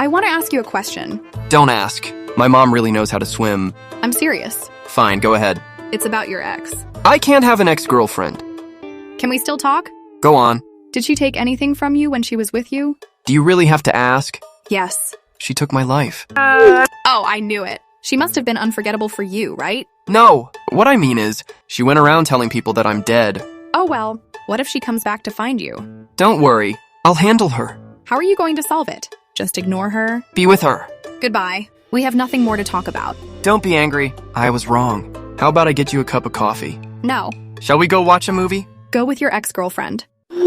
I want to ask you a question. Don't ask. My mom really knows how to swim. I'm serious. Fine, go ahead. It's about your ex. I can't have an ex-girlfriend. Can we still talk? Go on. Did she take anything from you when she was with you? Do you really have to ask? Yes. She took my life. Oh, I knew it. She must have been unforgettable for you, right? No, what I mean is, she went around telling people that I'm dead. Oh well, what if she comes back to find you? Don't worry, I'll handle her. How are you going to solve it? Just ignore her? Be with her. Goodbye. We have nothing more to talk about. Don't be angry. I was wrong. How about I get you a cup of coffee? No. Shall we go watch a movie? Go with your ex-girlfriend.